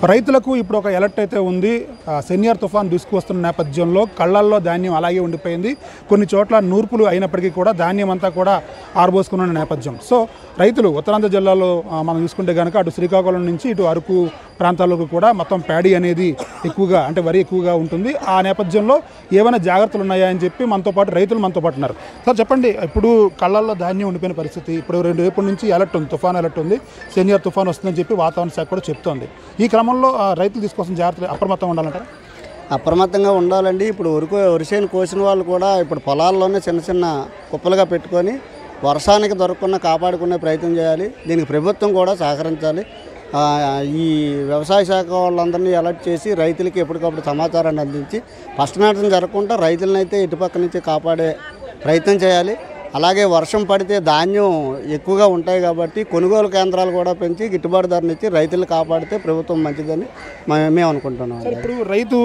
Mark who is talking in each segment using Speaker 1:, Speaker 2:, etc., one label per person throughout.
Speaker 1: రైతులకు ఇప్పుడు ఒక అలర్ట్ అయితే ఉంది. సెన్యార్ తుఫాన్ దూసుకువస్తున్న నేపథ్యంలో కళ్ళల్లో ధాన్యం అలాగే ఉండిపోయింది. కొన్ని చోట్ల నూర్పులు అయినప్పటికీ కూడా ధాన్యం అంతా కూడా ఆరబోసుకున్న నేపథ్యం. సో రైతులు ఉత్తరాంధ్ర జిల్లాలో మనం చూసుకుంటే కనుక అటు శ్రీకాకుళం నుంచి ఇటు అరకు ప్రాంతాలకు కూడా మొత్తం ప్యాడీ అనేది ఎక్కువగా అంటే వరి ఎక్కువగా ఉంటుంది. ఆ నేపథ్యంలో ఏమైనా జాగ్రత్తలు ఉన్నాయా అని చెప్పి మనతో పాటు రైతులు మనతో పాటు ఉన్నారు. సార్ చెప్పండి, ఇప్పుడు కళ్ళల్లో ధాన్యం ఉండిపోయిన పరిస్థితి, ఇప్పుడు 2 రేపటి నుంచి అలర్ట్ ఉంది, తుఫాన్ అలర్ట్ ఉంది, సెన్యార్ తుఫాన్ వస్తుందని చెప్పి వాతావరణ శాఖ కూడా చెప్తోంది. ఈ క్రమంలో రైతులు తీసుకోవాల్సిన జాగ్రత్తలు అప్రమత్తంగా ఉండాలంటారా?
Speaker 2: అప్రమత్తంగా ఉండాలండి. ఇప్పుడు వరిసేను కోసిన వాళ్ళు కూడా ఇప్పుడు పొలాల్లోనే చిన్న చిన్న కుప్పలుగా పెట్టుకొని వర్షానికి దొరకకుండా కాపాడుకునే ప్రయత్నం చేయాలి. దీనికి ప్రభుత్వం కూడా సహకరించాలి. ఈ వ్యవసాయ శాఖ వాళ్ళందరినీ అలర్ట్ చేసి రైతులకి ఎప్పటికప్పుడు సమాచారాన్ని అందించి ఫస్ట్ నష్టం జరగకుండా రైతులను అయితే ఇటుపక్క నుంచి కాపాడే ప్రయత్నం చేయాలి. అలాగే వర్షం పడితే ధాన్యం ఎక్కువగా ఉంటాయి కాబట్టి కొనుగోలు కేంద్రాలు కూడా పెంచి గిట్టుబాటు ధరనిచ్చి రైతులు కాపాడితే ప్రభుత్వం మంచిదని మేము అనుకుంటున్నాం.
Speaker 1: ఇప్పుడు రైతు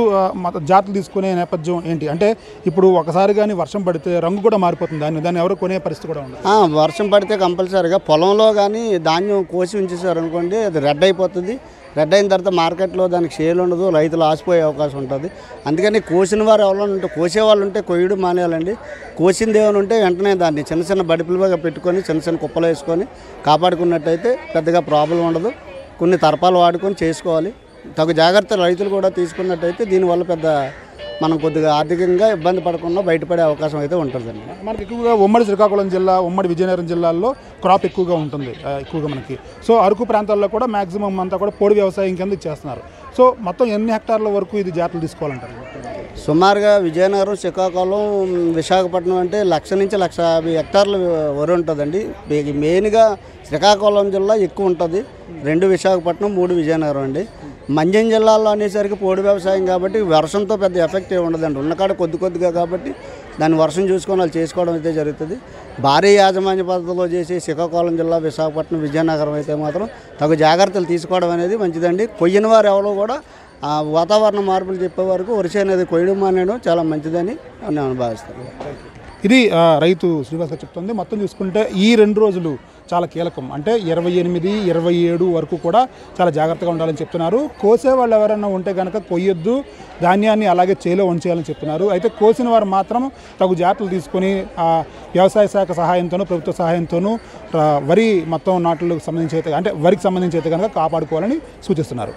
Speaker 1: జాతులు తీసుకునే నేపథ్యం ఏంటి అంటే, ఇప్పుడు ఒకసారి కానీ వర్షం పడితే రంగు కూడా మారిపోతుంది, దాన్ని ఎవరు కొనే పరిస్థితి కూడా ఉంది.
Speaker 2: వర్షం పడితే కంపల్సరీగా పొలంలో కానీ ధాన్యం కోసి ఉంచేసారు అనుకోండి, అది రెడ్ అయిపోతుంది. రెడ్ అయిన తర్వాత మార్కెట్లో దానికి షేర్ ఉండదు, రైతులు ఆసిపోయే అవకాశం ఉంటుంది. అందుకని కోసిన వారు ఎవరైనా ఉంటే, కోసేవాళ్ళు ఉంటే కొయ్యడం మానేయాలండి. కోసింది ఏమైనా ఉంటే వెంటనే దాన్ని చిన్న చిన్న బడిపిలుగా పెట్టుకొని చిన్న చిన్న కుప్పలు వేసుకొని కాపాడుకున్నట్టయితే పెద్దగా ప్రాబ్లం ఉండదు. కొన్ని తర్పాలు వాడుకొని చేసుకోవాలి. తగు జాగ్రత్తలు రైతులు కూడా తీసుకున్నట్టయితే దీనివల్ల పెద్ద మనం కొద్దిగా ఆర్థికంగా ఇబ్బంది పడకుండా బయటపడే అవకాశం అయితే ఉంటుందండి.
Speaker 1: మనకి ఎక్కువగా ఉమ్మడి శ్రీకాకుళం జిల్లా, ఉమ్మడి విజయనగరం జిల్లాల్లో క్రాప్ ఎక్కువగా ఉంటుంది ఎక్కువగా మనకి. సో అరకు ప్రాంతాల్లో కూడా మ్యాక్సిమం అంతా కూడా పొడి వ్యవసాయం కింద ఇచ్చేస్తున్నారు. సో మొత్తం ఎన్ని హెక్టార్ల వరకు ఇది జాతులు తీసుకోవాలంటారు?
Speaker 2: సుమారుగా విజయనగరం, శ్రీకాకుళం, విశాఖపట్నం అంటే 1,00,000 నుంచి 1,50,000 హెక్టార్లు వరి ఉంటుందండి. మెయిన్గా శ్రీకాకుళం జిల్లా ఎక్కువ ఉంటుంది, 2 విశాఖపట్నం, 3 విజయనగరం అండి. మండ్యం జిల్లాలో అనేసరికి పోడు వ్యవసాయం కాబట్టి వర్షంతో పెద్ద ఎఫెక్ట్ ఏమి ఉండదండి. ఉన్నకాడ కొద్దిగా కాబట్టి దాన్ని వర్షం చూసుకొని వాళ్ళు చేసుకోవడం అయితే జరుగుతుంది. భారీ యాజమాన్య పద్ధతిలో చేసి శ్రీకాకుళం జిల్లా, విశాఖపట్నం, విజయనగరం అయితే మాత్రం తగు జాగ్రత్తలు తీసుకోవడం అనేది మంచిదండి. కొయ్యని వారు ఎవరో కూడా వాతావరణ మార్పులు చెప్పే వరకు వరిసే అనేది కొయ్యడం మానేయడం చాలా మంచిదని నేను భావిస్తాను.
Speaker 1: ఇది రైతు శ్రీనివాస్ గారు చెప్తుంది. మొత్తం చూసుకుంటే ఈ 2 రోజులు చాలా కీలకం. అంటే 28, 27 వరకు కూడా చాలా జాగ్రత్తగా ఉండాలని చెప్తున్నారు. కోసే వాళ్ళు ఎవరైనా ఉంటే కనుక కొయ్యొద్దు, ధాన్యాన్ని అలాగే చేలో ఉంచేయాలని చెప్తున్నారు. అయితే కోసిన వారు మాత్రం తగు జాగ్రత్తలు తీసుకొని వ్యవసాయ శాఖ సహాయంతోనూ ప్రభుత్వ సహాయంతోనూ వరి మొత్తం నాట్లకు సంబంధించి అయితే అంటే వరికి సంబంధించి అయితే కనుక కాపాడుకోవాలని సూచిస్తున్నారు.